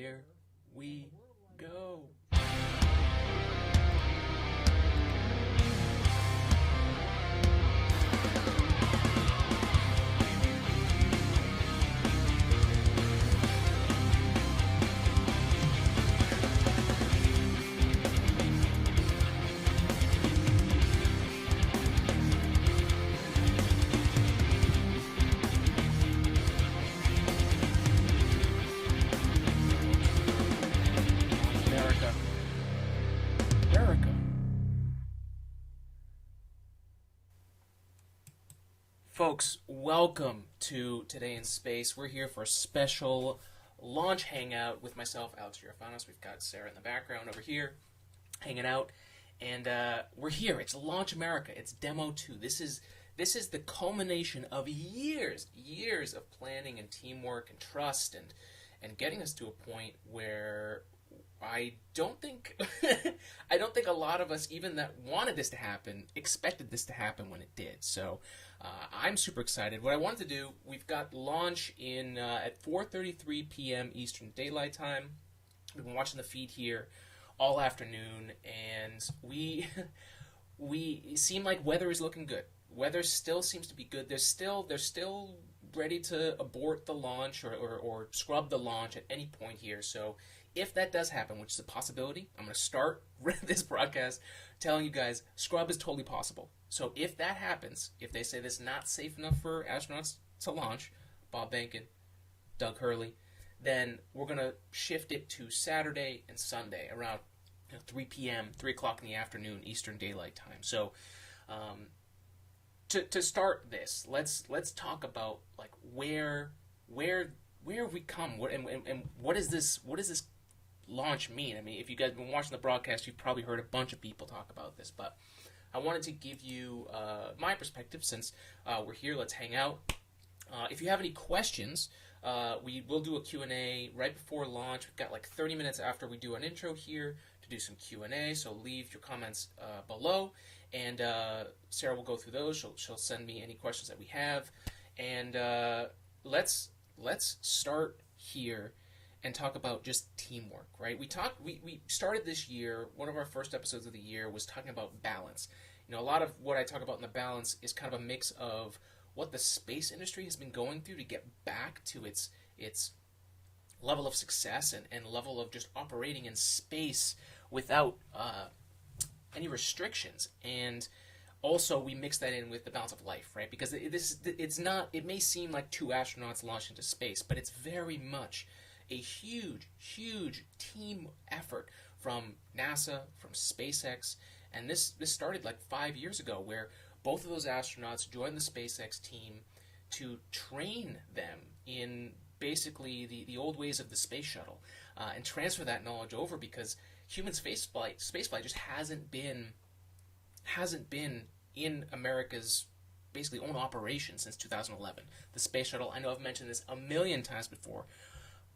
here we go. Folks, welcome to Today in Space. We're here for a special launch hangout with myself, Alex Girofanos. We've got Sarah in the background over here, hanging out, and we're here. It's Launch America. It's Demo-2. This is the culmination of years of planning and teamwork and trust and getting us to a point where I don't think a lot of us, even that wanted this to happen, expected this to happen when it did. So I'm super excited. What I wanted to do, we've got launch in at 4:33 p.m. Eastern Daylight Time. We've been watching the feed here all afternoon, and we seem like weather is looking good. Weather still seems to be good. They're still ready to abort the launch or scrub the launch at any point here. So if that does happen, which is a possibility, I'm going to start this broadcast telling you guys scrub is totally possible. So if that happens, if they say this is not safe enough for astronauts to launch, Bob Behnken, Doug Hurley, then we're going to shift it to Saturday and Sunday around 3 p.m., 3 o'clock in the afternoon Eastern Daylight Time. So to start this, let's talk about like where have we come? And what is this launch mean? I mean, if you guys have been watching the broadcast, you've probably heard a bunch of people talk about this, but I wanted to give you my perspective since we're here. Let's hang out. If you have any questions, we will do a Q&A right before launch. We've got like 30 minutes after we do an intro here to do some Q&A, so leave your comments below, and Sarah will go through those. She'll send me any questions that we have, and let's start here and talk about just teamwork, right? We started this year, one of our first episodes of the year was talking about balance. You know, a lot of what I talk about in the balance is kind of a mix of what the space industry has been going through to get back to its level of success and level of just operating in space without any restrictions. And also we mix that in with the balance of life, right? Because it may seem like two astronauts launched into space, but it's very much a huge team effort from NASA, from SpaceX, and this started like 5 years ago, where both of those astronauts joined the SpaceX team to train them in basically the old ways of the Space Shuttle, and transfer that knowledge over, because human spaceflight just hasn't been in America's basically own operation since 2011. The Space Shuttle, I know I've mentioned this a million times before,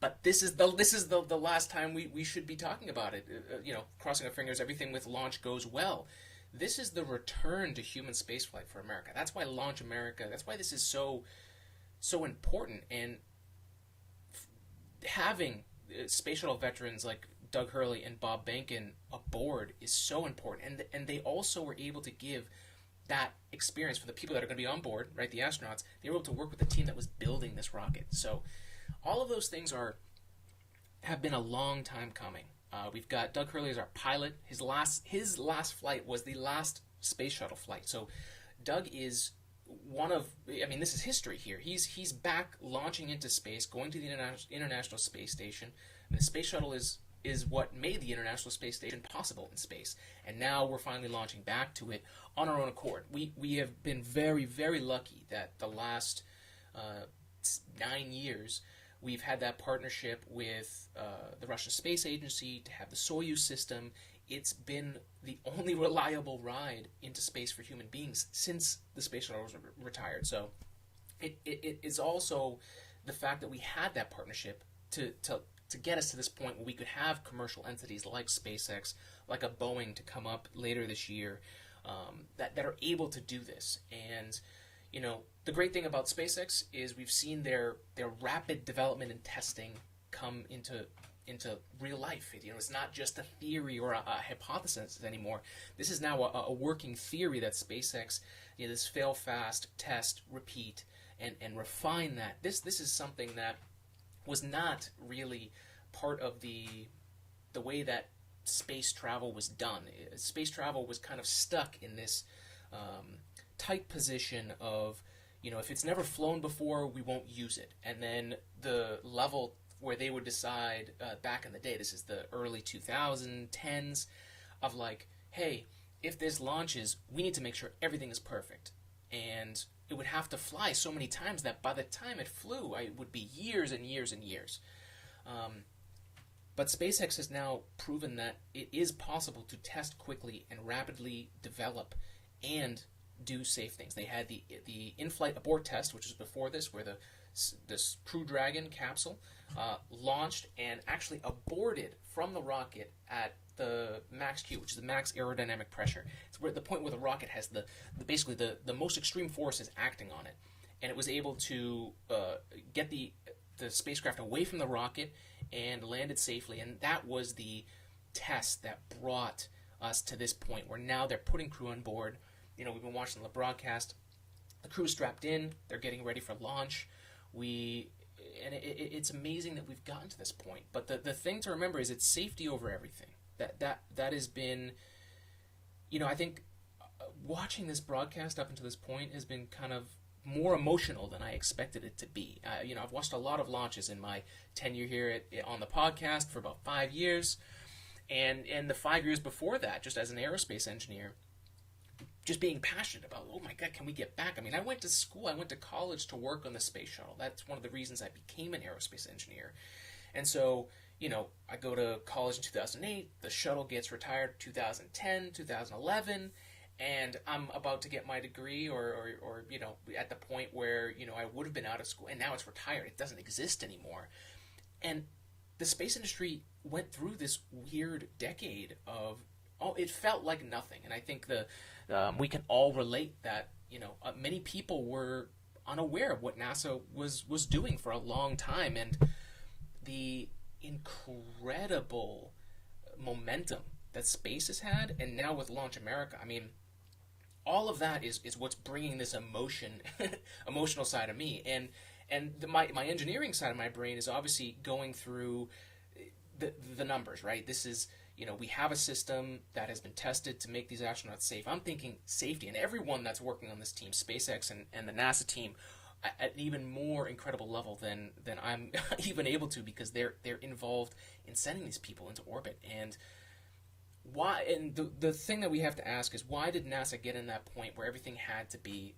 but this is the last time we should be talking about it. Crossing our fingers, everything with launch goes well. This is the return to human spaceflight for America. That's why Launch America, that's why this is so important. And having Space Shuttle veterans like Doug Hurley and Bob Behnken aboard is so important. And they also were able to give that experience for the people that are going to be on board, right, the astronauts. They were able to work with the team that was building this rocket. So all of those things have been a long time coming. We've got Doug Hurley as our pilot. His last flight was the last Space Shuttle flight. So Doug is this is history here. He's back launching into space, going to the International Space Station, and the Space Shuttle is what made the International Space Station possible in space. And now we're finally launching back to it on our own accord. We have been very, very lucky that the last 9 years we've had that partnership with the Russian Space Agency to have the Soyuz system. It's been the only reliable ride into space for human beings since the Space Shuttle was retired. So it is also the fact that we had that partnership to get us to this point where we could have commercial entities like SpaceX, like a Boeing to come up later this year, that are able to do this. And the great thing about SpaceX is we've seen their rapid development and testing come into into real life. It's not just a theory or a hypothesis anymore. This is now a working theory that SpaceX, this fail fast, test, repeat, and refine that. This is something that was not really part of the way that space travel was done. Space travel was kind of stuck in this tight position of, if it's never flown before, we won't use it. And then the level where they would decide, back in the day, this is the early 2010s, of like, hey, if this launches, we need to make sure everything is perfect. And it would have to fly so many times that by the time it flew, it would be years and years and years. But SpaceX has now proven that it is possible to test quickly and rapidly develop and do safe things. They had the in-flight abort test, which was before this, where this Crew Dragon capsule launched and actually aborted from the rocket at the max Q, which is the max aerodynamic pressure. It's where the point where the rocket has basically the most extreme forces acting on it, and it was able to get the spacecraft away from the rocket and landed safely. And that was the test that brought us to this point where now they're putting crew on board. We've been watching the broadcast. The crew's strapped in. They're getting ready for launch. It's amazing that we've gotten to this point. But the thing to remember is it's safety over everything. That has been, I think watching this broadcast up until this point has been kind of more emotional than I expected it to be. I've watched a lot of launches in my tenure here on the podcast for about 5 years, and the 5 years before that, just as an aerospace engineer, just being passionate about, oh my God, can we get back? I mean, I went to college to work on the Space Shuttle. That's one of the reasons I became an aerospace engineer. And so, I go to college in 2008, the shuttle gets retired 2010, 2011, and I'm about to get my degree or at the point where, I would have been out of school, and now it's retired. It doesn't exist anymore. And the space industry went through this weird decade of, it felt like nothing. And I think we can all relate that, many people were unaware of what NASA was doing for a long time, and the incredible momentum that space has had, and now with Launch America, I mean, all of that is what's bringing this emotional side of me, and my engineering side of my brain is obviously going through the numbers, right? This is, we have a system that has been tested to make these astronauts safe. I'm thinking safety, and everyone that's working on this team, SpaceX and the NASA team, at an even more incredible level than I'm even able to, because they're involved in sending these people into orbit. And why? And the thing that we have to ask is, why did NASA get in that point where everything had to be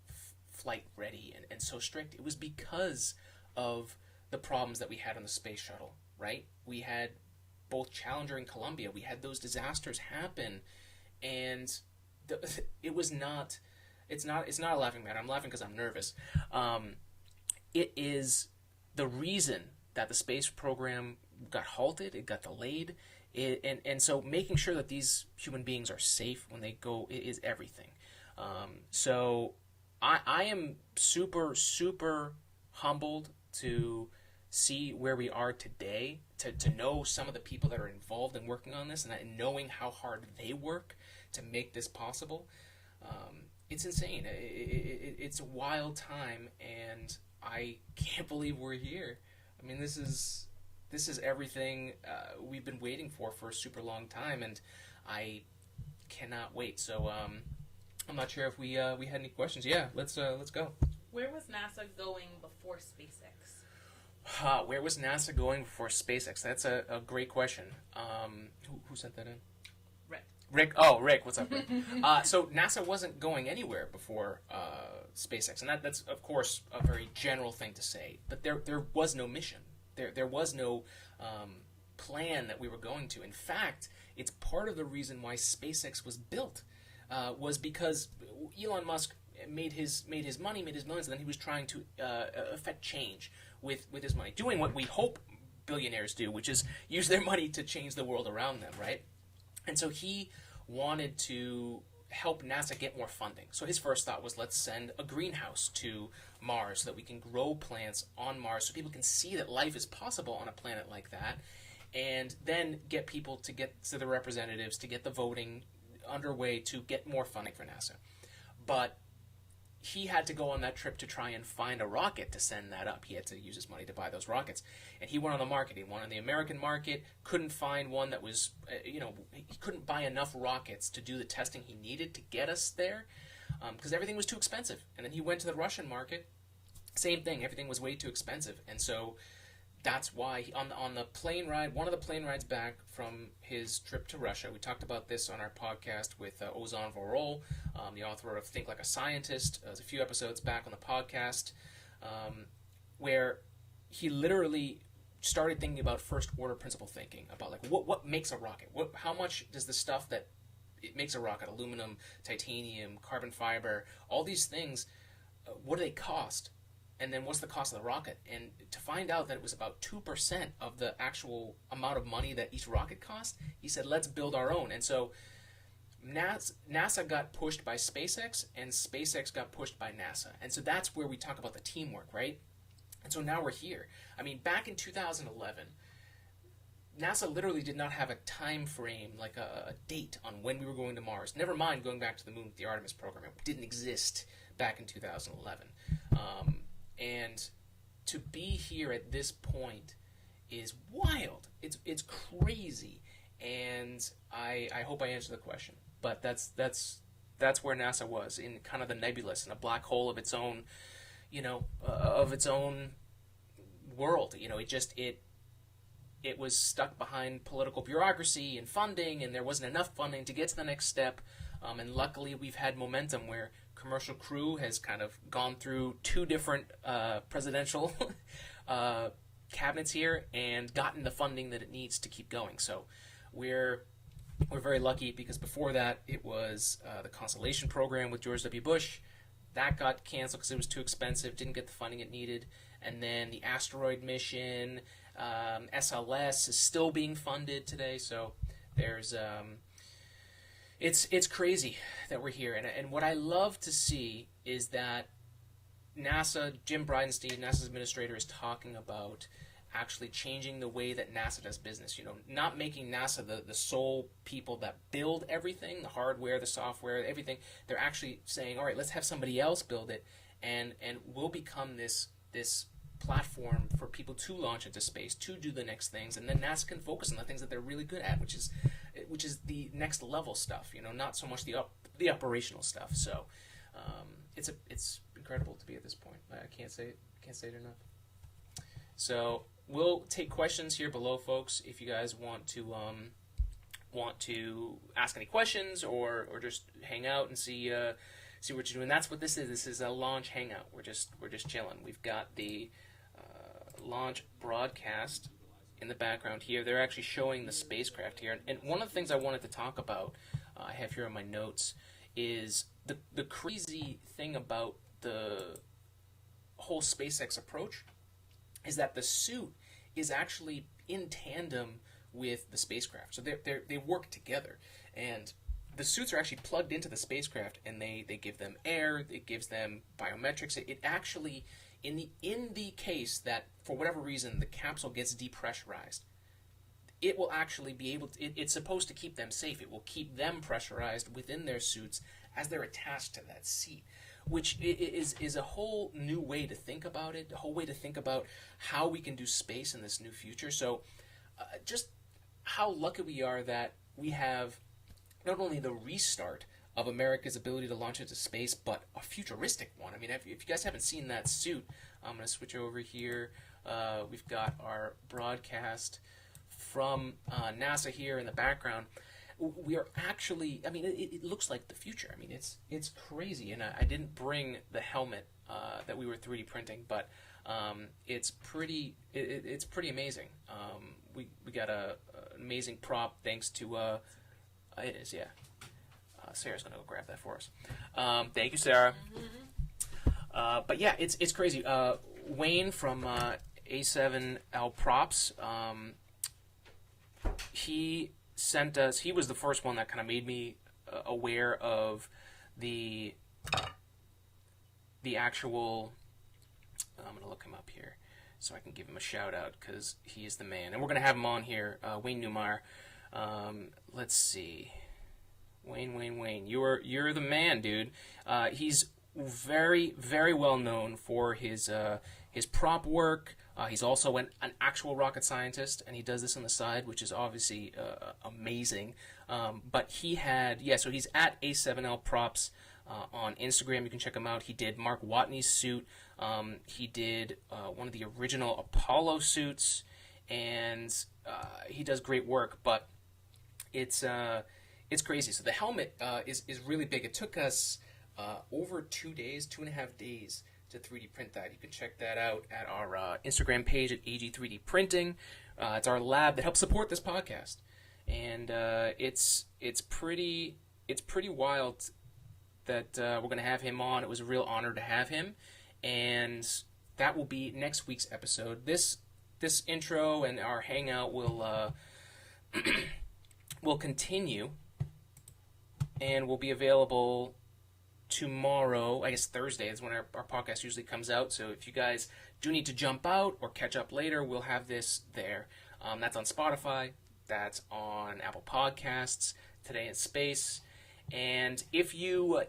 flight ready and so strict? It was because of the problems that we had on the Space Shuttle, right? We had both Challenger and Columbia. We had those disasters happen, and it was not. It's not a laughing matter. I'm laughing because I'm nervous. It is the reason that the space program got halted. It got delayed. And so making sure that these human beings are safe when they go is everything. So I am super, super humbled to see where we are today, to know some of the people that are involved in working on this, and knowing how hard they work to make this possible. It's insane. It's a wild time, and I can't believe we're here. I mean, this is everything we've been waiting for a super long time, and I cannot wait. So I'm not sure if we had any questions. Yeah, let's go. Where was NASA going before SpaceX? Where was NASA going before SpaceX? That's a great question. Who sent that in? Rick, what's up, Rick? So NASA wasn't going anywhere before SpaceX, and that's of course a very general thing to say. But there was no mission. There was no plan that we were going to. In fact, it's part of the reason why SpaceX was built, was because Elon Musk made his money, made his millions, and then he was trying to affect change with his money, doing what we hope billionaires do, which is use their money to change the world around them, right? And so he wanted to help NASA get more funding. So his first thought was, let's send a greenhouse to Mars so that we can grow plants on Mars so people can see that life is possible on a planet like that. and then get people to get to the representatives to get the voting underway to get more funding for NASA. But he had to go on that trip to try and find a rocket to send that up. He had to use his money to buy those rockets. And he went on the market. He went on the American market, couldn't find one that was, he couldn't buy enough rockets to do the testing he needed to get us there because everything was too expensive. And then he went to the Russian market. Same thing. Everything was way too expensive. And so that's why on the plane ride, one of the plane rides back from his trip to Russia, we talked about this on our podcast with Ozan Vorol, the author of Think Like a Scientist. It was a few episodes back on the podcast, where he literally started thinking about first order principle thinking about like what makes a rocket? How much does the stuff that it makes a rocket, aluminum, titanium, carbon fiber, all these things, what do they cost? And then what's the cost of the rocket? And to find out that it was about 2% of the actual amount of money that each rocket cost, he said, let's build our own. And so NASA got pushed by SpaceX, and SpaceX got pushed by NASA. And so that's where we talk about the teamwork, right? And so now we're here. I mean, back in 2011, NASA literally did not have a time frame, like a date on when we were going to Mars. Never mind going back to the moon with the Artemis program. It didn't exist back in 2011. And to be here at this point is wild. It's crazy, and I hope I answered the question. But that's where NASA was, in kind of the nebulous, in a black hole of its own, of its own world. It was stuck behind political bureaucracy and funding, and there wasn't enough funding to get to the next step. And luckily, we've had momentum where Commercial Crew has kind of gone through 2 different presidential cabinets here and gotten the funding that it needs to keep going. So we're very lucky, because before that it was the Constellation program with George W. Bush. That got canceled because it was too expensive, didn't get the funding it needed. And then the asteroid mission, SLS, is still being funded today. So there's it's crazy that we're here. And what I love to see is that NASA, Jim Bridenstine, NASA's administrator, is talking about actually changing the way that NASA does business. Not making NASA the sole people that build everything, the hardware, the software, everything. They're actually saying, all right, let's have somebody else build it, and we'll become this platform for people to launch into space, to do the next things, and then NASA can focus on the things that they're really good at, which is the next level stuff. Not so much the operational stuff. So it's incredible to be at this point. I can't say it enough. So we'll take questions here below, folks. If you guys want to ask any questions or just hang out and see what you're doing. That's what this is. This is a launch hangout. We're just chilling. We've got the launch broadcast in the background here. They're actually showing the spacecraft here. And one of the things I wanted to talk about, I have here in my notes, is the crazy thing about the whole SpaceX approach is that the suit is actually in tandem with the spacecraft. So they work together. And the suits are actually plugged into the spacecraft, and they give them air, it gives them biometrics. It actually, in the case that, for whatever reason, the capsule gets depressurized, it will actually be able to, it's supposed to keep them safe. It will keep them pressurized within their suits as they're attached to that seat, which is a whole new way to think about it, a whole way to think about how we can do space in this new future. So just how lucky we are that we have not only the restart of America's ability to launch into space, but a futuristic one. I mean, if you guys haven't seen that suit, I'm going to switch over here. We've got our broadcast from NASA here in the background. We are actually, I mean, it looks like the future. I mean, it's crazy. And I didn't bring the helmet that we were 3D printing, but it's pretty amazing. We got an amazing prop thanks to it is, yeah. Sarah's gonna go grab that for us. Thank you, Sarah. But yeah, it's crazy. Wayne from A7L Props, he sent us. He was the first one that kind of made me aware of the actual. I'm gonna look him up here. so I can give him a shout out because he is the man. And we're gonna have him on here, Wayne Newmeyer. Let's see, Wayne, you're the man, dude. He's very, very well known for his prop work. He's also an actual rocket scientist, and he does this on the side, which is obviously amazing. But he had, so he's at A7L Props on Instagram. You can check him out. He did Mark Watney's suit. He did one of the original Apollo suits, and he does great work. But it's crazy. So the helmet is really big. It took us over 2.5 days to 3D print that. You can check that out at our Instagram page at AG3D Printing. It's our lab that helps support this podcast, and it's pretty wild that we're going to have him on. It was a real honor to have him, and that will be next week's episode. This intro and our hangout will will continue, and will be available tomorrow. I guess Thursday is when our podcast usually comes out. So if you guys do need to jump out or catch up later, we'll have this there. That's on Spotify. That's on Apple Podcasts. Today in Space. And if you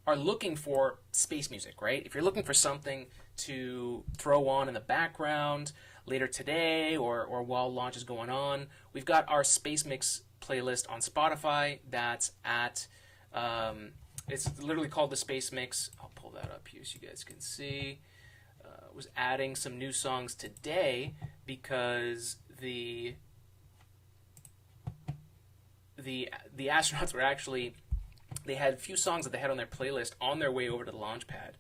are looking for space music, right? If you're looking for something to throw on in the background later today or while launch is going on, we've got our Space Mix playlist on Spotify. That's at it's literally called the Space Mix. I'll pull that up here so you guys can see. Was adding some new songs today because the astronauts were actually, they had a few songs that they had on their playlist on their way over to the launch pad.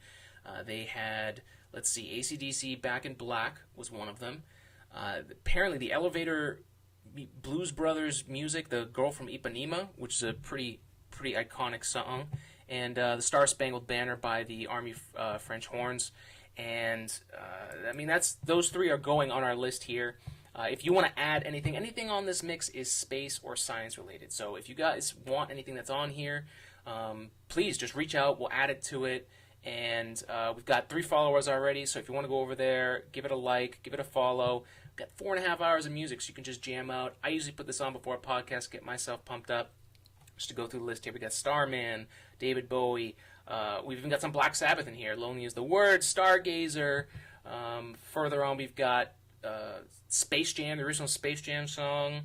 They had, let's see, AC/DC Back in Black was one of them. Apparently the Elevator Blues Brothers music, The Girl from Ipanema, which is a pretty iconic song, and the Star Spangled Banner by the Army French Horns. And I mean, those three are going on our list here. If you want to add anything on this mix is space or science related. So if you guys want anything that's on here, please just reach out. We'll add it to it. And we've got 3 followers already. So if you want to go over there, give it a like, give it a follow. We've got 4.5 hours of music, so you can just jam out. I usually put this on before a podcast, get myself pumped up. Just to go through the list here, we got Starman, David Bowie. We've even got some Black Sabbath in here. Lonely is the Word, Stargazer. Further on, we've got Space Jam, the original Space Jam song,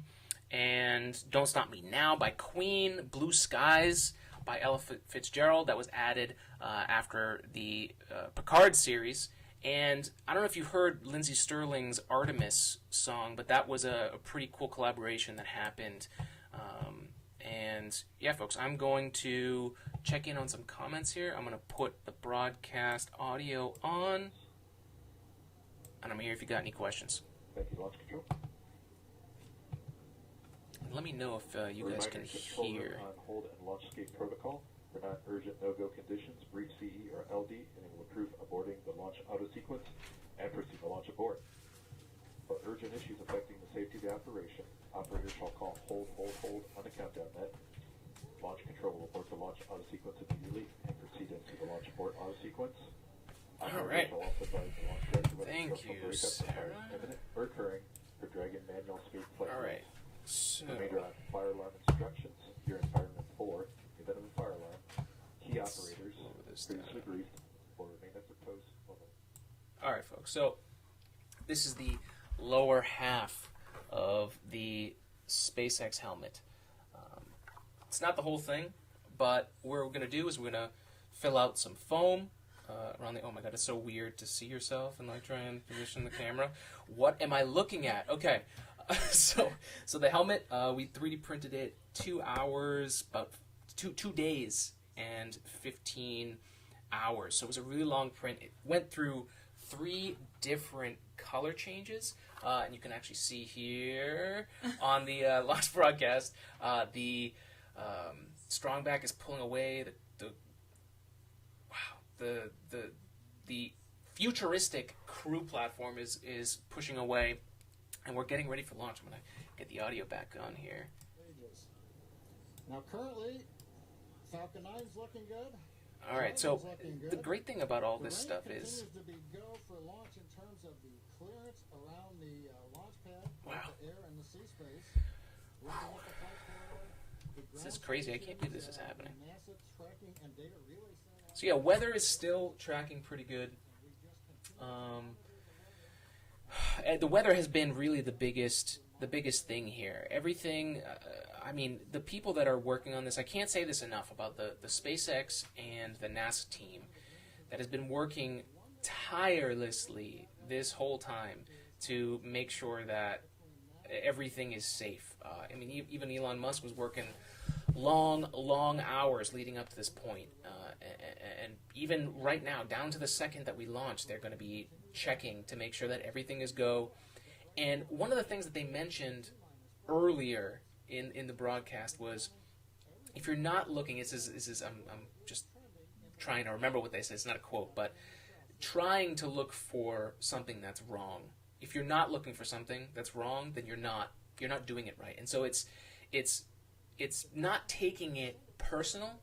and Don't Stop Me Now by Queen, Blue Skies by Ella Fitzgerald, that was added after the Picard series. And I don't know if you heard Lindsey Sterling's Artemis song, but that was a pretty cool collaboration that happened. And yeah, folks, I'm going to check in on some comments here. I'm going to put the broadcast audio on, and I'm here if you got any questions. Thank you, Launch Control. And let me know if you guys can hear. On hold and launch escape protocol. For non-urgent no-go conditions, brief CE or LD, and it will approve aborting the launch auto sequence and proceed to launch abort. For urgent issues affecting the safety of the operation, operators shall call hold on the countdown net. Launch control will abort the launch auto sequence immediately and proceed into the launch abort auto sequence. All right. Thank you, Sarah. Imminent or occurring for Dragon manual escape flight. All right. So. Remainder on fire alarm instructions. You're in environment 4. The event of a fire alarm. Key operators previously briefed will remain at their post. All right, folks. So this is the lower half of the SpaceX helmet. It's not the whole thing, but what we're going to do is we're going to fill out some foam around the... Oh my god, it's so weird to see yourself and like try and position the camera. What am I looking at? Okay, so the helmet, we 3D printed it 2 hours, about 2 days and 15 hours. So it was a really long print. It went through 3 different color changes, and you can actually see here on the last broadcast, the strongback is pulling away. The futuristic crew platform is pushing away, and we're getting ready for launch. I'm gonna get the audio back on here. Now currently, Falcon 9's looking good. All right, so the great thing about all this stuff is... to be go for launch in terms of the clearance around the launch pad, Wow. the air and the sea space. Wow. This is crazy. I can't believe this is happening. NASA tracking and data relay center. So yeah, weather is still tracking pretty good. And the weather has been really the biggest thing here. Everything, I mean, the people that are working on this, I can't say this enough about the SpaceX and the NASA team that has been working tirelessly this whole time to make sure that everything is safe. I mean, even Elon Musk was working long hours leading up to this point. And even right now, down to the second that we launch, they're going to be checking to make sure that everything is go. And one of the things that they mentioned earlier in the broadcast was, if you're not looking, I'm just trying to remember what they said. It's not a quote, but trying to look for something that's wrong. If you're not looking for something that's wrong, then you're not doing it right. And so it's not taking it personal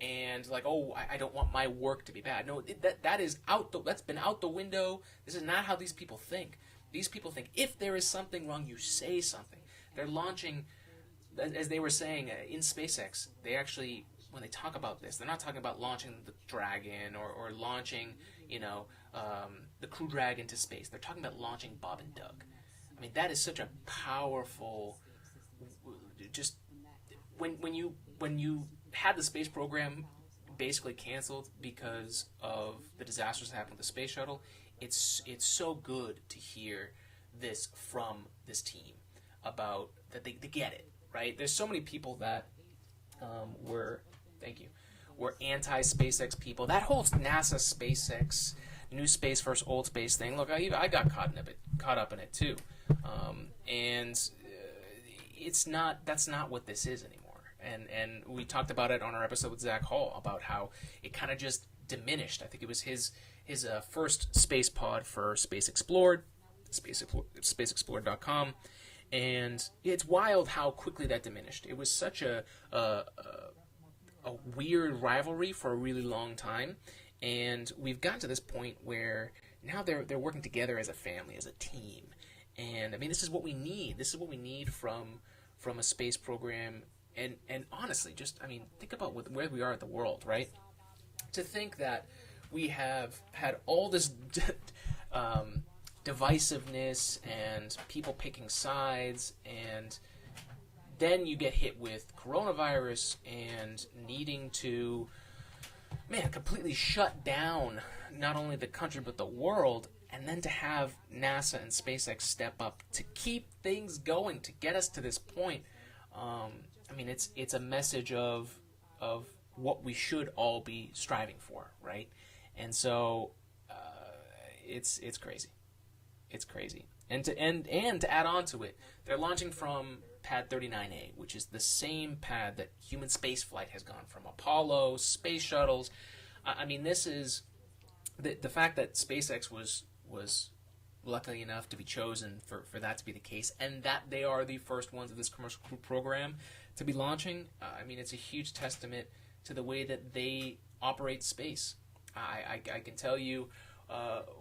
and like, oh, I don't want my work to be bad. No, that's been out the window. This is not how these people think. These people think if there is something wrong, you say something. They're launching, as they were saying in SpaceX, they actually, when they talk about this, they're not talking about launching the Dragon or launching, the Crew Dragon to space. They're talking about launching Bob and Doug. I mean, that is such a powerful, just when you had the space program basically canceled because of the disasters that happened with the Space Shuttle, it's so good to hear this from this team about that they get it, right? There's so many people that were anti-SpaceX people. That whole NASA SpaceX new space versus old space thing. Look, I got caught up in it too, and that's not what this is anymore. And we talked about it on our episode with Zach Hall about how it kind of just diminished. I think it was his first space pod for Space Explored, spaceexplored.com, and it's wild how quickly that diminished. It was such a weird rivalry for a really long time, and we've gotten to this point where now they're working together as a family, as a team. And I mean, this is what we need. This is what we need from a space program. And honestly, just, I mean, think about where we are in the world, right? To think that we have had all this divisiveness and people picking sides, and then you get hit with coronavirus and needing to, completely shut down not only the country but the world, and then to have NASA and SpaceX step up to keep things going, to get us to this point. I mean, it's a message of what we should all be striving for, right? And so it's crazy. It's crazy. And to add on to it, they're launching from Pad 39A, which is the same pad that human spaceflight has gone from. Apollo, space shuttles. I mean, this is the fact that SpaceX was lucky enough to be chosen for that to be the case, and that they are the first ones of this commercial crew program to be launching. I mean, it's a huge testament to the way that they operate space. I can tell you,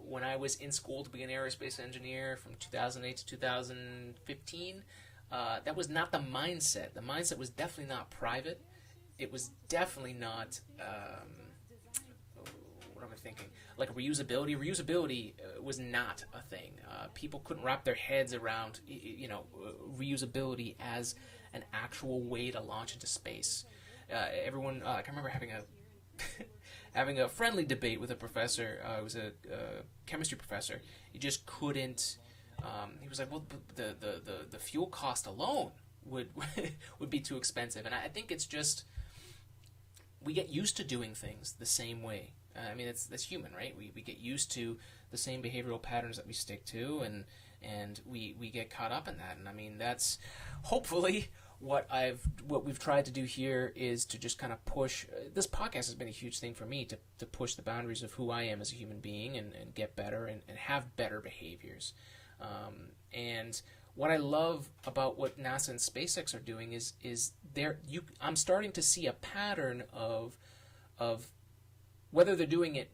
when I was in school to be an aerospace engineer from 2008 to 2015, that was not the mindset. The mindset was definitely not private. It was definitely not, what am I thinking? Like reusability. Reusability was not a thing. People couldn't wrap their heads around, reusability as an actual way to launch into space. Everyone, I can remember having a friendly debate with a professor. It was a chemistry professor. He just couldn't. He was like, "Well, the fuel cost alone would be too expensive." And I think it's just we get used to doing things the same way. I mean, that's human, right? We get used to the same behavioral patterns that we stick to, and we get caught up in that. And I mean, that's hopefully what we've tried to do here is to just kind of push. This podcast has been a huge thing for me to push the boundaries of who I am as a human being and get better and have better behaviors. And what I love about what NASA and SpaceX are doing is I'm starting to see a pattern of whether they're doing it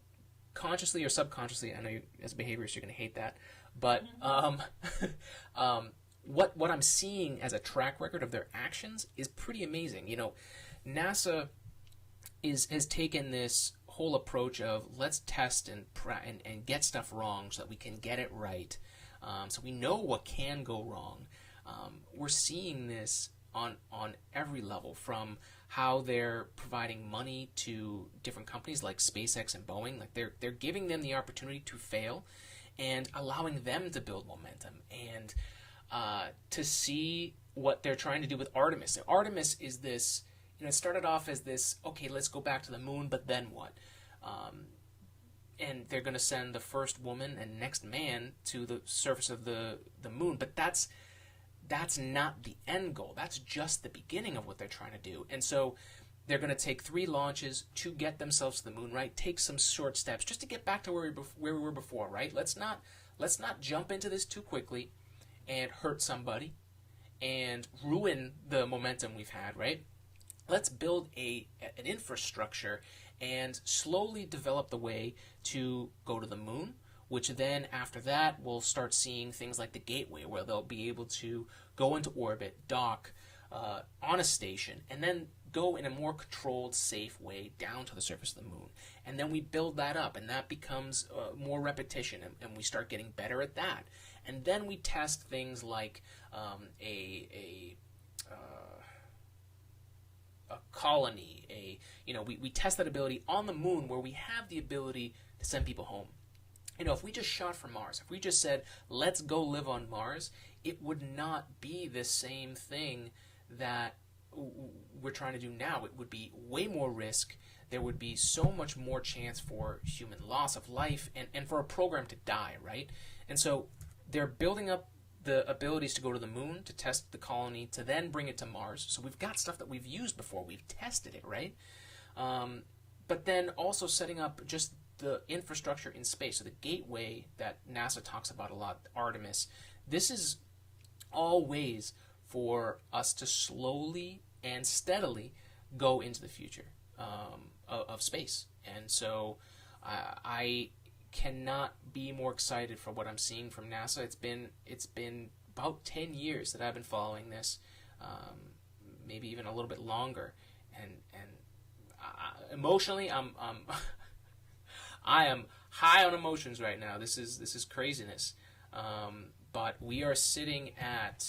consciously or subconsciously, I know you, as a behaviorist you're going to hate that, but what I'm seeing as a track record of their actions is pretty amazing. You know, NASA has taken this whole approach of let's test and get stuff wrong so that we can get it right, so we know what can go wrong. We're seeing this on every level, from how they're providing money to different companies like SpaceX and Boeing. Like they're giving them the opportunity to fail and allowing them to build momentum, and to see what they're trying to do with Artemis. Now, Artemis is this, you know, it started off as this, okay, let's go back to the moon, but then what? And they're going to send the first woman and next man to the surface of the moon, but that's not the end goal. That's just the beginning of what they're trying to do. And so they're going to take 3 launches to get themselves to the moon, right? Take some short steps just to get back to where we were before, right? Let's not jump into this too quickly and hurt somebody and ruin the momentum we've had, right? Let's build an infrastructure and slowly develop the way to go to the moon, which then after that we'll start seeing things like the Gateway, where they'll be able to go into orbit, dock on a station, and then go in a more controlled, safe way down to the surface of the moon. And then we build that up, and that becomes more repetition, and we start getting better at that. And then we test things like a colony, we test that ability on the moon, where we have the ability to send people home. You know, if we just shot for Mars, if we just said, let's go live on Mars, it would not be the same thing that we're trying to do now. It would be way more risk. There would be so much more chance for human loss of life and for a program to die, right? And so they're building up the abilities to go to the moon, to test the colony, to then bring it to Mars. So we've got stuff that we've used before. We've tested it, right? But then also setting up just the infrastructure in space. So the Gateway that NASA talks about a lot, Artemis, this is all ways for us to slowly and steadily go into the future of space. And so I cannot be more excited for what I'm seeing from NASA. It's been about 10 years that I've been following this, maybe even a little bit longer, and emotionally I am high on emotions right now. This is craziness. But we are sitting at,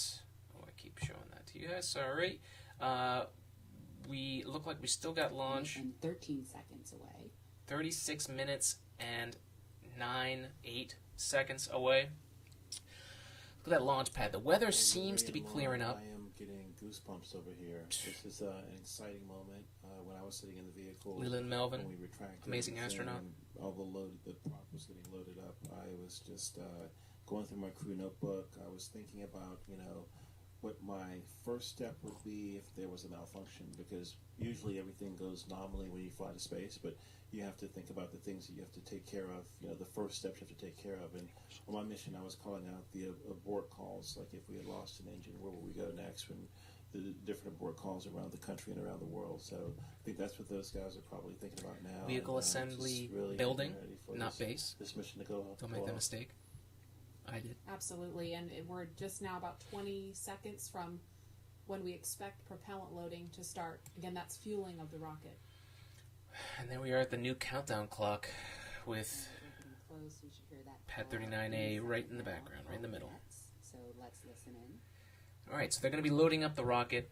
I keep showing that to you guys, sorry. We look like we still got launch. And 13 seconds away. 36 minutes and 8 seconds away. Look at that launch pad. The weather seems to be clearing up. I am getting goosebumps over here. This is an exciting moment. When I was sitting in the vehicle, Leland Melvin, when we retracted, amazing astronaut. All the prop was getting loaded up. I was just going through my crew notebook. I was thinking about, what my first step would be if there was a malfunction, because usually everything goes nominally when you fly to space, but you have to think about the things that you have to take care of, the first steps you have to take care of. And on my mission, I was calling out the abort calls, like if we had lost an engine, where would we go next, when the different abort calls around the country and around the world. So I think that's what those guys are probably thinking about now. Vehicle assembly really building, not base. This mission to go. Don't make that mistake. I did. Absolutely, and we're just now about 20 seconds from when we expect propellant loading to start. Again, that's fueling of the rocket. And there we are at the new countdown clock with Close, we should hear that Pad 39A right in the background, right in the middle. So let's listen in. All right, so they're going to be loading up the rocket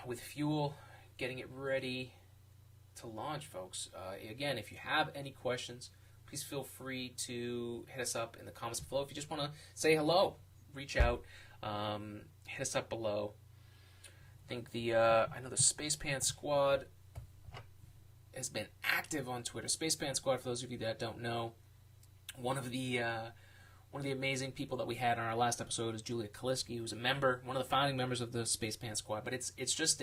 with fuel, getting it ready to launch, folks. Again, if you have any questions, please feel free to hit us up in the comments below. If you just want to say hello, reach out, hit us up below. I think I know the Space Pants Squad has been active on Twitter. Space Pants Squad, for those of you that don't know, one of the amazing people that we had on our last episode is Julia Kaliski, who's a member, one of the founding members of the Space Pants Squad. But it's just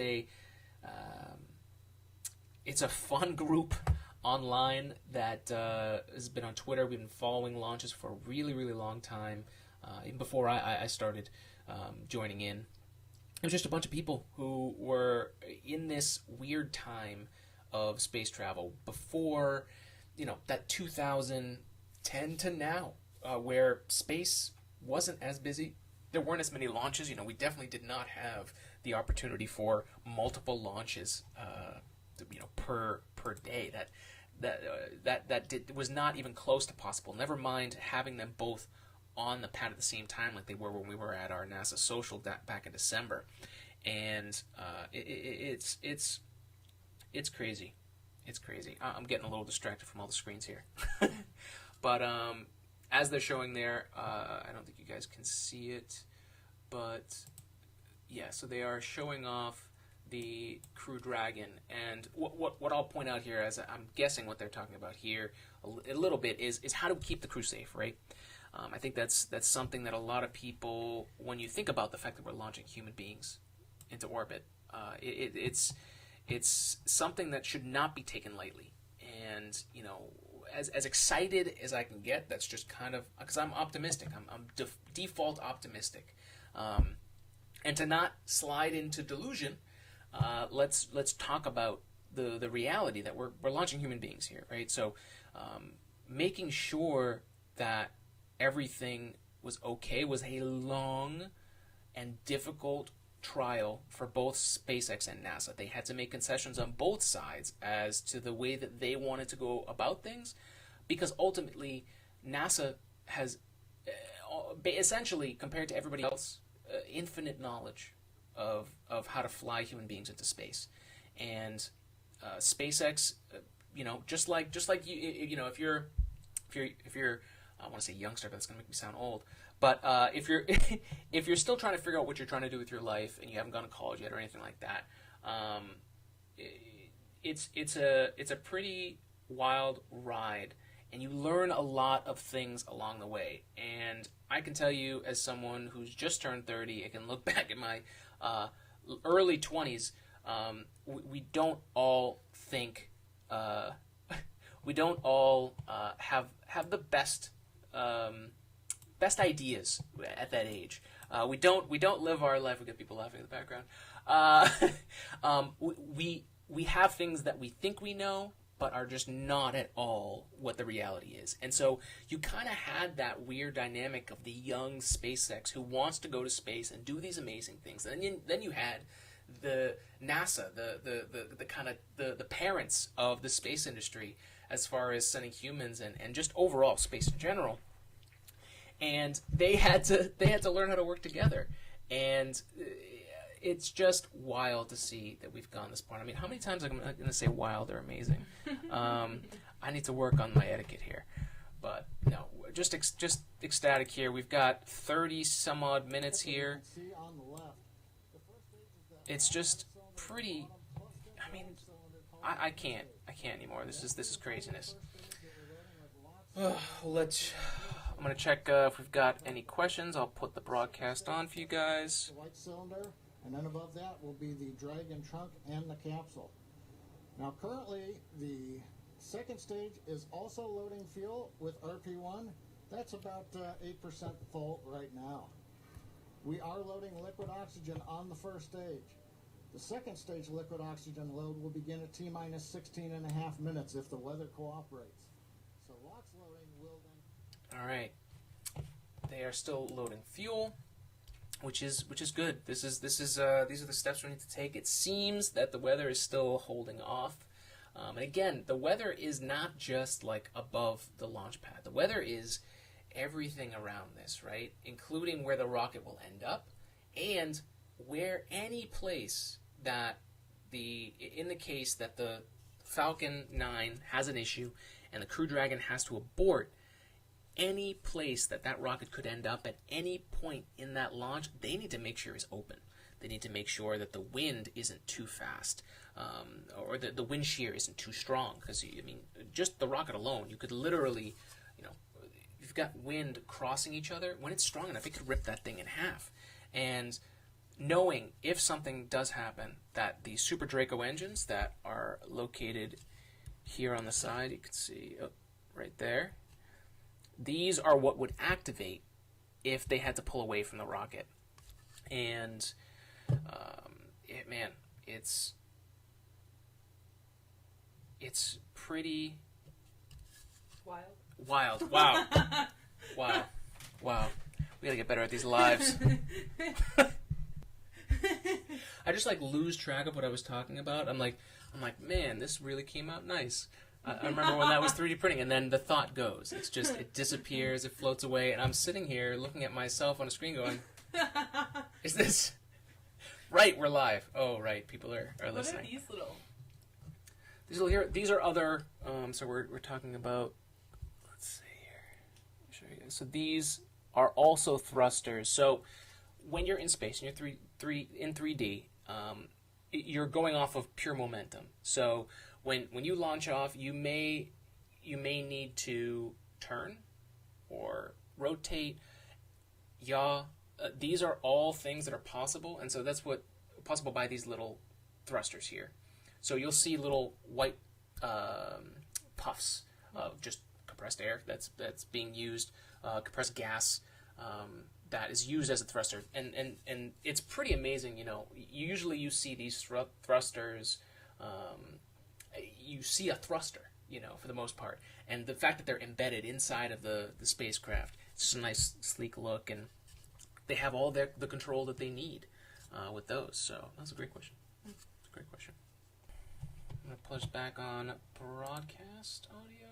it's a fun group online that has been on Twitter. We've been following launches for a really, really long time, even before I started joining in. It was just a bunch of people who were in this weird time of space travel before, that 2010 to now, where space wasn't as busy. There weren't as many launches. We definitely did not have the opportunity for multiple launches, per day. That was not even close to possible. Never mind having them both on the pad at the same time, like they were when we were at our NASA social back in December, and it's crazy. It's crazy. I'm getting a little distracted from all the screens here, but as they're showing there, I don't think you guys can see it, but yeah, so they are showing off the Crew Dragon, and what I'll point out here, as I'm guessing what they're talking about here a little bit, is how to keep the crew safe, right? I think that's something that a lot of people, when you think about the fact that we're launching human beings into orbit, it's something that should not be taken lightly. And as excited as I can get, that's just kind of because I'm optimistic. I'm default optimistic, and to not slide into delusion. Let's talk about the reality that we're launching human beings here, right? So, making sure that everything was okay was a long and difficult trial for both SpaceX and NASA. They had to make concessions on both sides as to the way that they wanted to go about things, because ultimately NASA has essentially, compared to everybody else, infinite knowledge of how to fly human beings into space. And SpaceX, just like you, if you're I want to say youngster, but that's gonna make me sound old. But if you're still trying to figure out what you're trying to do with your life and you haven't gone to college yet or anything like that, it's a pretty wild ride, and you learn a lot of things along the way. And I can tell you, as someone who's just turned 30, I can look back at my early 20s. We don't all think. We don't all have the best ideas at that age. We don't live our life. We got people laughing in the background. We have things that we think we know, but are just not at all what the reality is. And so you kind of had that weird dynamic of the young SpaceX who wants to go to space and do these amazing things. And then you had the NASA, the kind of the parents of the space industry as far as sending humans and just overall space in general. And they had to learn how to work together. And it's just wild to see that we've gone this far. I mean, how many times am I going to say wild or amazing? I need to work on my etiquette here. But no, just ecstatic here. We've got 30 some odd minutes here. It's just pretty. I mean, I can't anymore. This is craziness. I'm gonna check if we've got any questions. I'll put the broadcast on for you guys. The white cylinder, and then above that will be the Dragon trunk and the capsule. Now, currently, the second stage is also loading fuel with RP1. That's about 8% full right now. We are loading liquid oxygen on the first stage. The second stage liquid oxygen load will begin at T-minus 16 and a half minutes if the weather cooperates. So LOX loading will then... All right. They are still loading fuel, which is good. These are the steps we need to take. It seems that the weather is still holding off. And again, the weather is not just like above the launch pad. The weather is everything around this, right? Including where the rocket will end up, and where any place that in the case that the Falcon 9 has an issue and the Crew Dragon has to abort, any place that rocket could end up at any point in that launch, they need to make sure is open. They need to make sure that the wind isn't too fast, or the wind shear isn't too strong. Because, I mean, just the rocket alone, you could literally, you've got wind crossing each other. When it's strong enough, it could rip that thing in half. And knowing if something does happen, that the Super Draco engines that are located here on the side, you can see right there, these are what would activate if they had to pull away from the rocket. And, it's it's pretty Wild. wild. Wow. Wow. Wow. We gotta get better at these lives. I just like lose track of what I was talking about. I'm like, man, this really came out nice. I remember when that was 3D printing, and then the thought goes. It's just, it disappears, it floats away, and I'm sitting here looking at myself on a screen going, is this... Right, we're live. Oh, right, people are listening. What are these little... These are other, so we're talking about, let's see here. I'll show you guys. So these are also thrusters. So when you're in space and you're in 3D, you're going off of pure momentum. So when you launch off, you may need to turn or rotate, yaw. These are all things that are possible, and so that's what possible by these little thrusters here. So you'll see little white puffs of just compressed air that's being used, compressed gas that is used as a thruster, and it's pretty amazing. You know, usually you see these thrusters, you see a thruster, you know, for the most part, and the fact that they're embedded inside of the spacecraft, it's just a nice sleek look, and they have all the control that they need with those. So that's a great question. It's a great question. I'm going to push back on broadcast audio.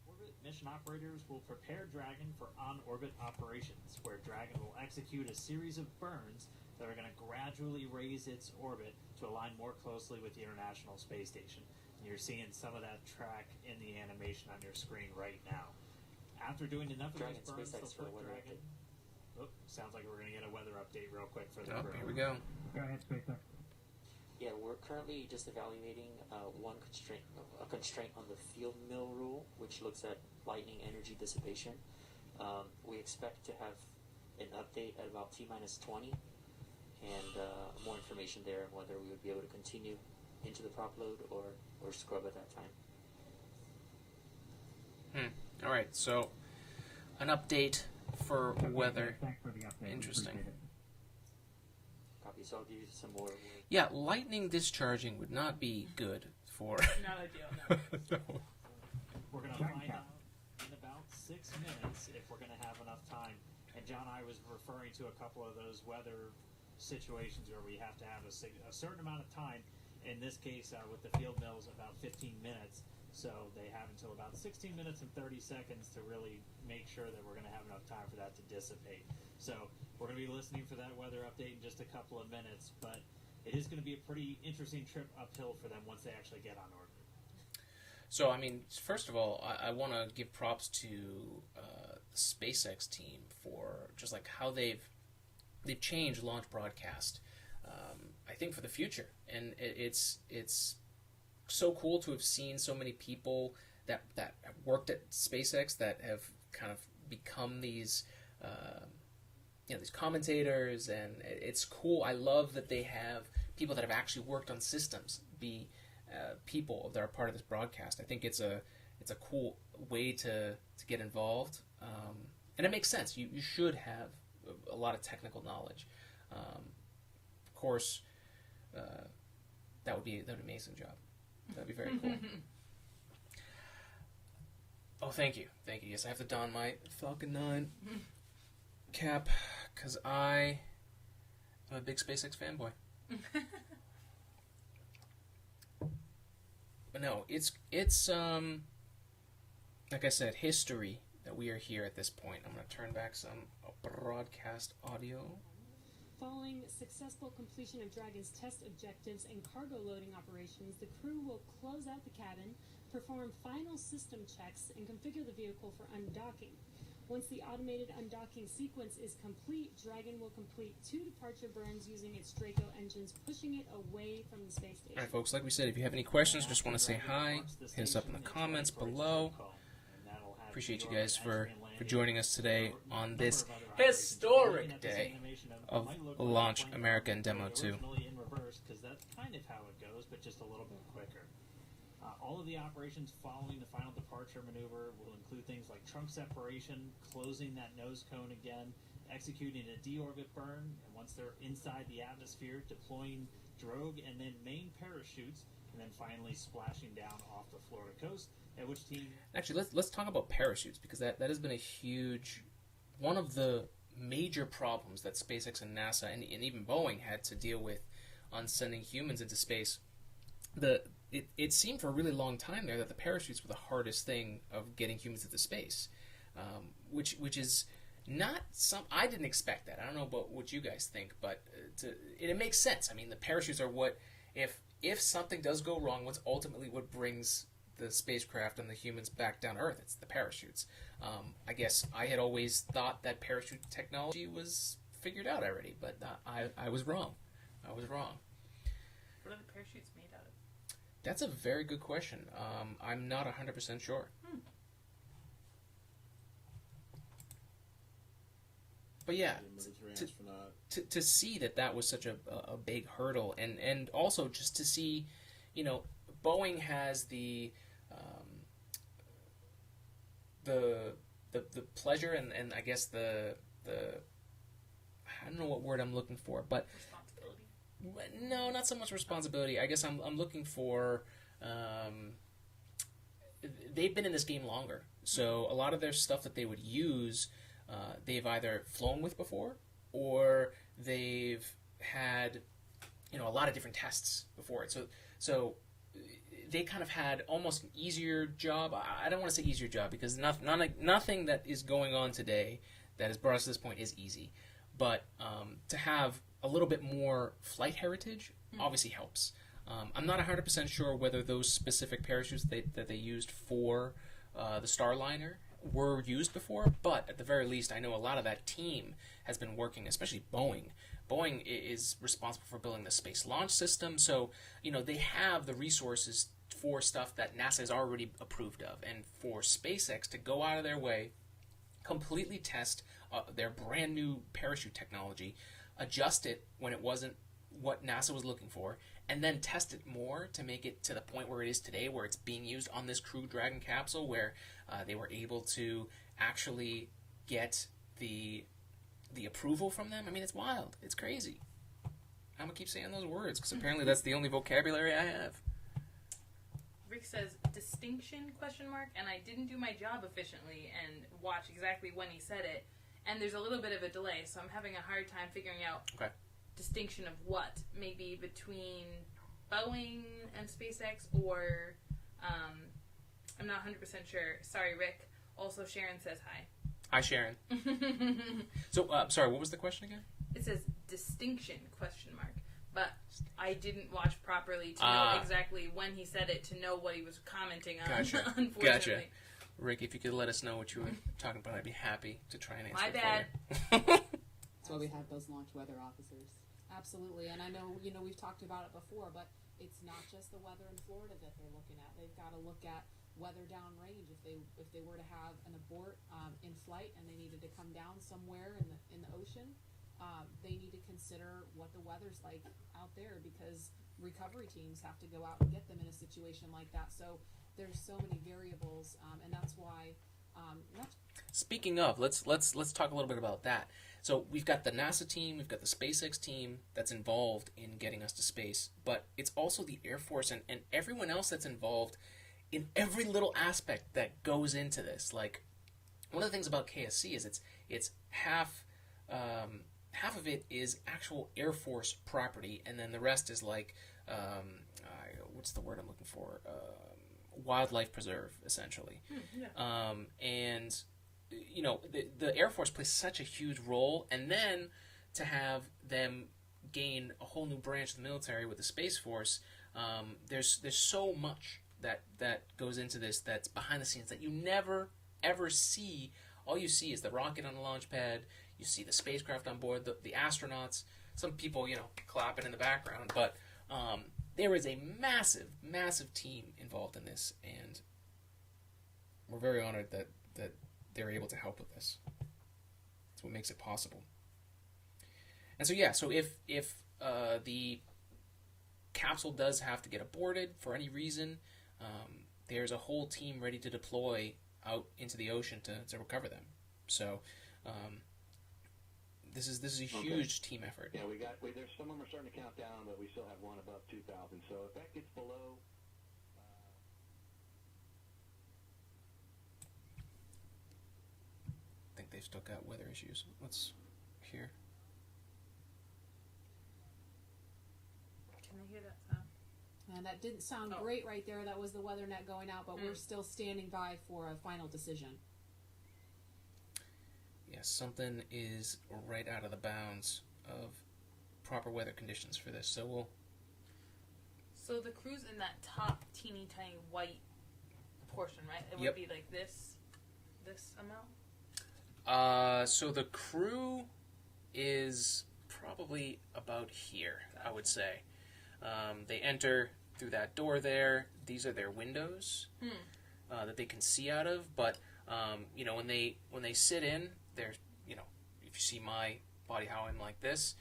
Orbit mission operators will prepare Dragon for on-orbit operations, where Dragon will execute a series of burns that are going to gradually raise its orbit to align more closely with the International Space Station. And you're seeing some of that track in the animation on your screen right now. After doing enough of these burns, they'll put Dragon... Oh, sounds like we're going to get a weather update real quick for the crew. Here we go. Go ahead, SpaceX. Yeah, we're currently just evaluating one constraint on the field mill rule, which looks at lightning energy dissipation. We expect to have an update at about T-20 and more information there on whether we would be able to continue into the prop load or scrub at that time. All right, so an update for weather. Thanks for the update. Interesting. Copy, so I'll give you some more. Yeah, lightning discharging would not be good for... Not ideal, no. No. We're going to find out in about 6 minutes if we're going to have enough time. And John, I was referring to a couple of those weather situations where we have to have a certain amount of time. In this case, with the field mills, about 15 minutes. So they have until about 16 minutes and 30 seconds to really make sure that we're going to have enough time for that to dissipate. So we're going to be listening for that weather update in just a couple of minutes, but it is going to be a pretty interesting trip uphill for them once they actually get on orbit. So, I mean, first of all, I want to give props to the SpaceX team for just like how they've changed launch broadcast. I think for the future, and it's so cool to have seen so many people that have worked at SpaceX that have kind of become these these commentators, and it's cool. I love that they have people that have actually worked on systems be people that are part of this broadcast. I think it's a cool way to get involved, and it makes sense. You should have a lot of technical knowledge. Of course, that would be an amazing job. That'd be very cool. Oh, thank you. Yes, I have to don my Falcon 9 cap because I am a big SpaceX fanboy. But no, it's like I said, history that we are here at this point. I'm going to turn back some broadcast audio. Following successful completion of Dragon's test objectives and cargo loading operations, the crew will close out the cabin, perform final system checks, and configure the vehicle for undocking. Once the automated undocking sequence is complete, Dragon will complete 2 departure burns using its Draco engines, pushing it away from the space station. Alright, folks, like we said, if you have any questions, just want to say hi, hit us up in the comments below. Appreciate you guys for joining us today on this historic day of Launch America and Demo-2. Because that's kind of how it goes, but just a little bit quicker. All of the operations following the final departure maneuver will include things like trunk separation, closing that nose cone again, executing a deorbit burn, and once they're inside the atmosphere, deploying drogue and then main parachutes and then finally splashing down off the Florida coast. At which team? Actually, let's talk about parachutes, because that has been a huge, one of the major problems that SpaceX and NASA and even Boeing had to deal with on sending humans into space. It seemed for a really long time there that the parachutes were the hardest thing of getting humans into space, which is not some. I didn't expect that. I don't know about what you guys think, but it makes sense. I mean, the parachutes are what, if something does go wrong, what's ultimately what brings the spacecraft and the humans back down to Earth. It's the parachutes. I guess I had always thought that parachute technology was figured out already, but I was wrong. I was wrong. What are the parachutes made out of? That's a very good question. I'm not 100% sure. But yeah, Military astronaut. to see that was such a big hurdle, and also just to see, Boeing has the pleasure and I guess the I don't know what word I'm looking for, but Responsibility? no, not so much responsibility. I guess I'm looking for they've been in this game longer, so a lot of their stuff that they would use, they've either flown with before, or they've had a lot of different tests before it. So they kind of had almost an easier job. I don't want to say easier job, because nothing that is going on today that has brought us to this point is easy. But to have a little bit more flight heritage obviously helps. I'm not 100% sure whether those specific parachutes that they used for the Starliner were used before, but at the very least, I know a lot of that team has been working, especially Boeing. Boeing is responsible for building the Space Launch System, so they have the resources for stuff that NASA has already approved of, and for SpaceX to go out of their way, completely test their brand new parachute technology, adjust it when it wasn't what NASA was looking for, and then test it more to make it to the point where it is today, where it's being used on this Crew Dragon capsule, where they were able to actually get the approval from them. I mean, it's wild. It's crazy. I'm going to keep saying those words, because apparently that's the only vocabulary I have. Rick says distinction ? And I didn't do my job efficiently and watch exactly when he said it, and there's a little bit of a delay, so I'm having a hard time figuring out distinction of what, maybe between Boeing and SpaceX, or I'm not 100% sure. Sorry, Rick. Also, Sharon says hi. Hi, Sharon. So, sorry, what was the question again? It says distinction ? But I didn't watch properly to know exactly when he said it, to know what he was commenting on. Gotcha. Unfortunately. Gotcha. Rick, if you could let us know what you were talking about, I'd be happy to try and answer My it bad. for you. That's why we have those launch weather officers. Absolutely, and I know we've talked about it before, but it's not just the weather in Florida that they're looking at. They've got to look at weather downrange. If they were to have an abort in flight and they needed to come down somewhere in the ocean, they need to consider what the weather's like out there, because recovery teams have to go out and get them in a situation like that. So there's so many variables, and that's why. Speaking of, let's talk a little bit about that. So we've got the NASA team, we've got the SpaceX team that's involved in getting us to space, but it's also the Air Force and everyone else that's involved in every little aspect that goes into this. Like, one of the things about KSC is it's half of it is actual Air Force property, and then the rest is like what's the word I'm looking for? Wildlife preserve, essentially. And the Air Force plays such a huge role, and then to have them gain a whole new branch of the military with the Space Force, there's so much that goes into this that's behind the scenes that you never ever see. All you see is the rocket on the launch pad. You see the spacecraft on board, the astronauts. Some people clapping in the background, but there is a massive, massive team involved in this, and we're very honored that they're able to help with this. That's what makes it possible. And so if the capsule does have to get aborted for any reason, there's a whole team ready to deploy out into the ocean to recover them. So This is a huge team effort. Yeah, there's some of them are starting to count down, but we still have one above 2,000. So if that gets below. I think they've still got weather issues. Let's hear. Can I hear that sound? And that didn't sound great right there. That was the weather net going out, but we're still standing by for a final decision. Yes, something is right out of the bounds of proper weather conditions for this. So So the crew's in that top teeny tiny white portion, right? It would be like this amount? So the crew is probably about here, I would say. They enter through that door there. These are their windows that they can see out of. But when they sit in, they're if you see my body how I'm like this,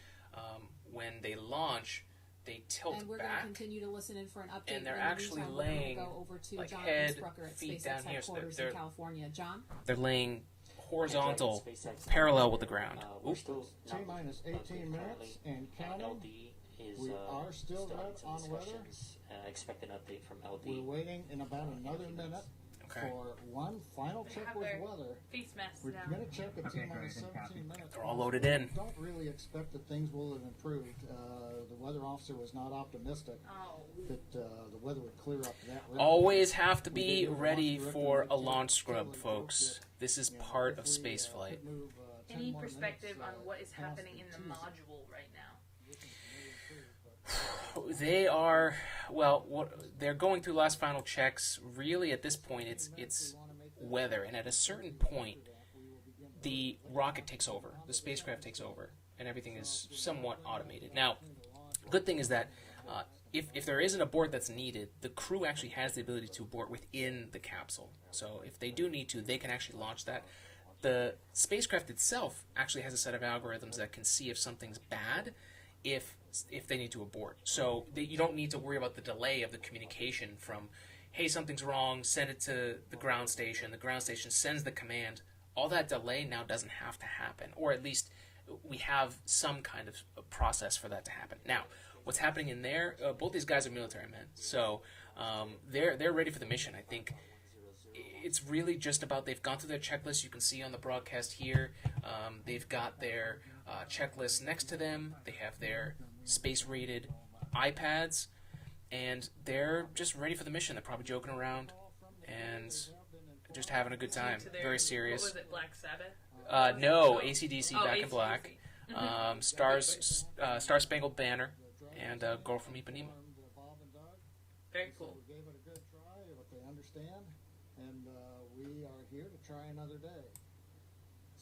when they launch, they tilt back. And we're going to continue to listen in for an update. And they're in the actually meantime, laying we're going to go over to like John head, Innsbrucker at feet SpaceX down here. So headquarters in California. John? They're laying horizontal, parallel with the ground. We're still T-minus 18 minutes and counting. LD is We are still red into on weather. discussions. Expect an update from LD. We're waiting in about another minute for one final They check have with their weather. face masks We're down. going to check at T-minus 17 minutes. They're all loaded in. Don't really expect that things will have improved. The weather officer was not optimistic that the weather would clear up that rapidly. Always have to be ready for a launch scrub, folks. This is part of spaceflight. Any perspective on what is happening in the module right now? They are, they're going through last final checks. Really, at this point, it's weather, and at a certain point, the rocket takes over, the spacecraft takes over, and everything is somewhat automated. Now, good thing is that if there is an abort that's needed, the crew actually has the ability to abort within the capsule. So if they do need to, they can actually launch that. The spacecraft itself actually has a set of algorithms that can see if something's bad, if they need to abort. So you don't need to worry about the delay of the communication from, hey, something's wrong, send it to the ground station sends the command. All that delay now doesn't have to happen, or at least we have some kind of process for that to happen. Now, what's happening in there, both these guys are military men, so they're ready for the mission. I think it's really just about, they've gone through their checklist. You can see on the broadcast here, they've got their checklist next to them. They have their space-rated iPads, and they're just ready for the mission. They're probably joking around and just having a good time. Very serious. What was it, Black Sabbath? No, AC/DC, Back in AC/DC. Black, Star Spangled Banner, and Girl from Ipanema. Very cool. We gave it a good try, but they understand, and we are here to try another day.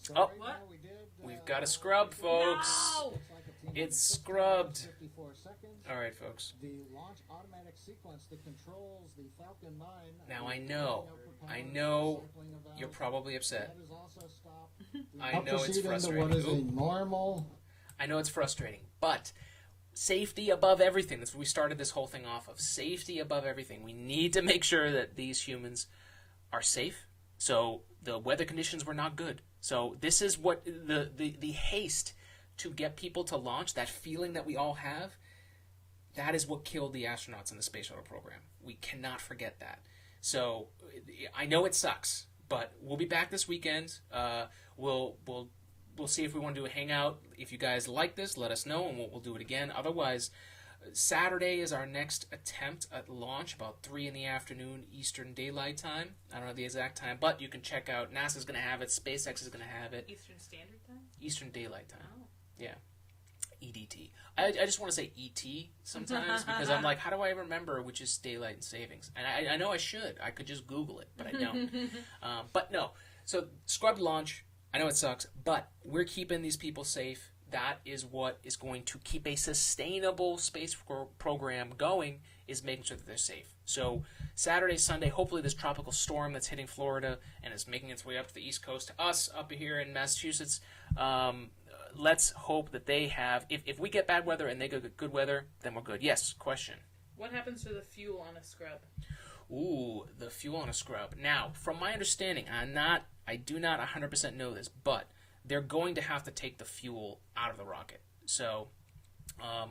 So Oh, right now we did, we've got a scrub, folks. No! looks like a team It's of 15 scrubbed. 54 seconds. All right, folks. The launch automatic sequence that controls the Falcon 9. Now I with know, propellers, I know cycling of you're valves, probably upset. That is also stopped. I know it's Proceed into frustrating. what is a Ooh. normal. I know it's frustrating, but safety above everything. That's what we started this whole thing off of. Safety above everything. We need to make sure that these humans are safe. So the weather conditions were not good. So this is what the haste to get people to launch, that feeling that we all have, that is what killed the astronauts in the Space Shuttle program. We cannot forget that. So I know it sucks, but we'll be back this weekend. We'll see if we want to do a hangout. If you guys like this, let us know, and we'll do it again. Otherwise, Saturday is our next attempt at launch, about 3 in the afternoon Eastern Daylight Time. I don't know the exact time, but you can check out. NASA's going to have it. SpaceX is going to have it. Eastern Standard Time? Eastern Daylight Time. Oh. Yeah. EDT. I just want to say ET sometimes because I'm like, how do I remember which is daylight and savings? And I know I should. I could just Google it, but I don't. But no. So, scrubbed launch. I know it sucks, but we're keeping these people safe. That is what is going to keep a sustainable space program going, is making sure that they're safe. So Saturday, Sunday, hopefully this tropical storm that's hitting Florida and is making its way up to the East Coast to us up here in Massachusetts, let's hope that they have, if we get bad weather and they get good weather, then we're good. Yes, question. What happens to the fuel on a scrub? Ooh, the fuel on a scrub. Now, from my understanding, I do not 100% know this, but they're going to have to take the fuel out of the rocket. So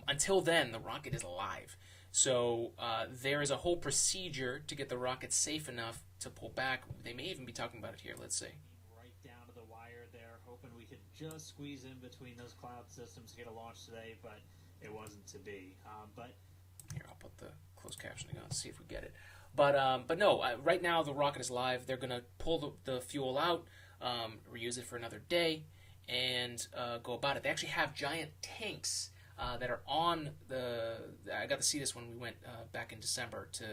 until then, the rocket is alive. So there is a whole procedure to get the rocket safe enough to pull back. They may even be talking about it here. Let's see. Right down to the wire there, hoping we could just squeeze in between those cloud systems to get a launch today, but it wasn't to be. But here, I'll put the closed captioning on, see if we get it. But no, right now the rocket is live. They're going to pull the fuel out, reuse it for another day, and go about it. They actually have giant tanks that are on the... I got to see this when we went back in December to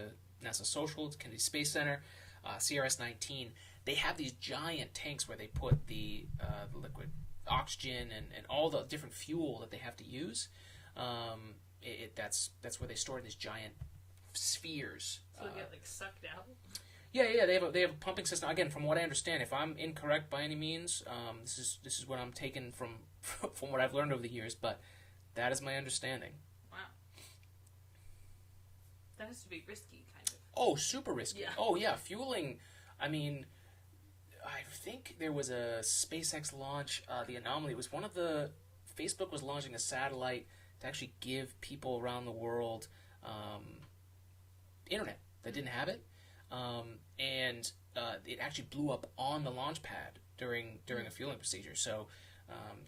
NASA Social, to Kennedy Space Center, CRS-19. They have these giant tanks where they put the liquid oxygen and all the different fuel that they have to use. That's where they store in these giant spheres. So they get like sucked out. Yeah. They have a pumping system. Again, from what I understand, if I'm incorrect by any means, this is what I'm taking from what I've learned over the years. But that is my understanding. Wow. That has to be risky, kind of. Oh, super risky. Yeah. Oh yeah, fueling. I mean, I think there was a SpaceX launch. The Anomaly was one of the. Facebook was launching a satellite to actually give people around the world internet that didn't have it, and it actually blew up on the launch pad during a fueling procedure. So,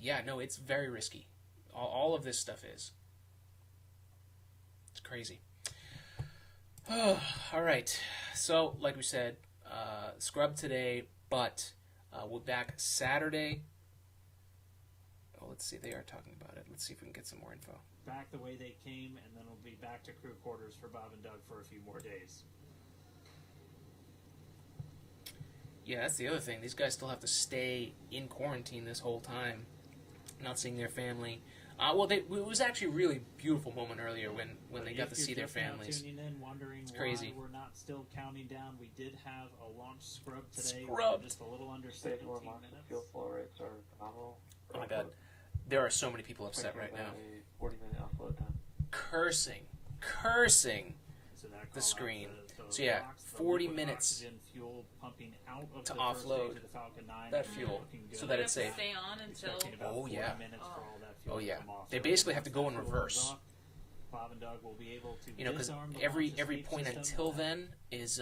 it's very risky. All of this stuff is. It's crazy. Oh, all right. So, like we said, scrub today, but we'll be back Saturday. Oh, let's see. They are talking about it. Let's see if we can get some more info. Back the way they came, and then we'll be back to crew quarters for Bob and Doug for a few more days. Yeah, that's the other thing. These guys still have to stay in quarantine this whole time, not seeing their family. It was actually a really beautiful moment earlier when they got to see their families. Tuning in, wondering it's crazy. Why we're not still counting down. We did have a launch scrub today. Scrubbed. Just a little under 17 minutes. Fuel flow rates are phenomenal. Oh my God, there are so many people upset right now. 40-minute offload time. Cursing So that the screen. The So yeah, box, 40 liquid minutes oxygen fuel pumping out of to the offload first stage of the Falcon 9. that fuel so that You it's have to safe. stay on until. Expecting about 40 yeah. minutes for all that fuel Oh to yeah. come off. They So basically have to once go in that fuel reverse. is off, Bob and Doug will be able to Because disarm the every launch escape point system. until then is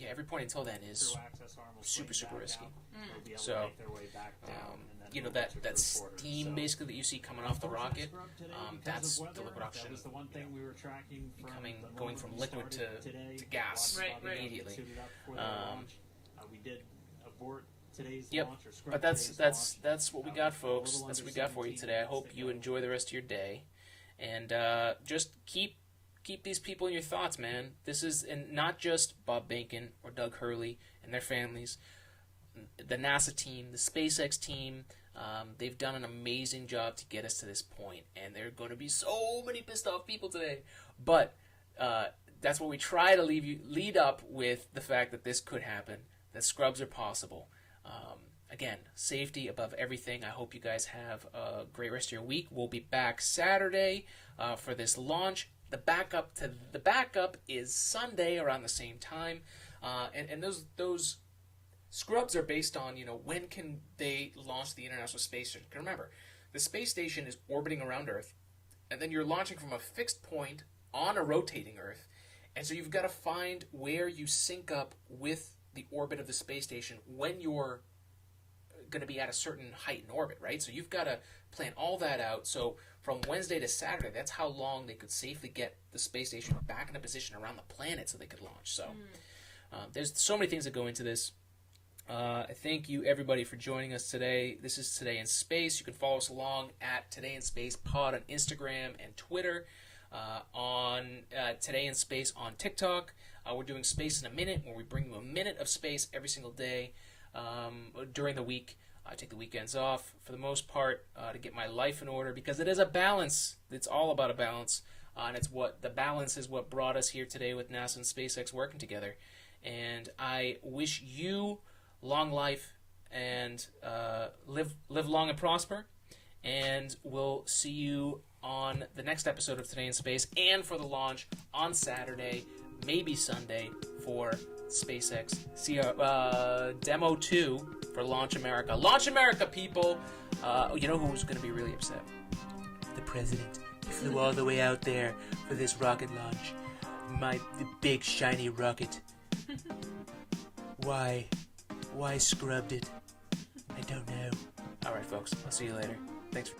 every point until then is Crew access arm will super swing back risky. out. They'll be able So, to make their way back down, and then move that to crew quarters. steam So, basically that you see coming off the rocket, unfortunate scrub today because that's of the weather. liquid oxygen. That was the one thing we were tracking from the going moment from we liquid started to today. gas Right. immediately. Suited up for the launch. We did abort today's Yep. launch or scrub But that's today's launch. that's what we got, folks. A little That's what we under got for you 17 today. I minutes hope to you go. enjoy the rest of your day, and just keep these people in your thoughts, man. This is and not just Bob Behnken or Doug Hurley and their families. The NASA team, the SpaceX team, they've done an amazing job to get us to this point, and there are going to be so many pissed off people today. But that's what we try to lead up with the fact that this could happen, that scrubs are possible. Again, safety above everything. I hope you guys have a great rest of your week. We'll be back Saturday for this launch. The backup is Sunday around the same time, and those scrubs are based on when can they launch the International Space Station. Remember, the space station is orbiting around Earth, and then you're launching from a fixed point on a rotating Earth, and so you've got to find where you sync up with the orbit of the space station when you're going to be at a certain height in orbit, right? So you've got to plan all that out. So from Wednesday to Saturday, that's how long they could safely get the space station back in a position around the planet so they could launch. So there's so many things that go into this. I thank you, everybody, for joining us today. This is Today in Space. You can follow us along at Today in Space Pod on Instagram and Twitter. On Today in Space on TikTok. We're doing Space in a Minute, where we bring you a minute of space every single day during the week. I take the weekends off for the most part to get my life in order, because it is a balance. It's all about a balance, and the balance is what brought us here today with NASA and SpaceX working together. And I wish you long life and live long and prosper. And we'll see you on the next episode of Today in Space, and for the launch on Saturday, maybe Sunday, for SpaceX. See Demo-2 for Launch America. Launch America, people! You know who's going to be really upset? The president. He flew all the way out there for this rocket launch. The big shiny rocket. Why scrubbed it? I don't know. Alright, folks. I'll see you later. Thanks for...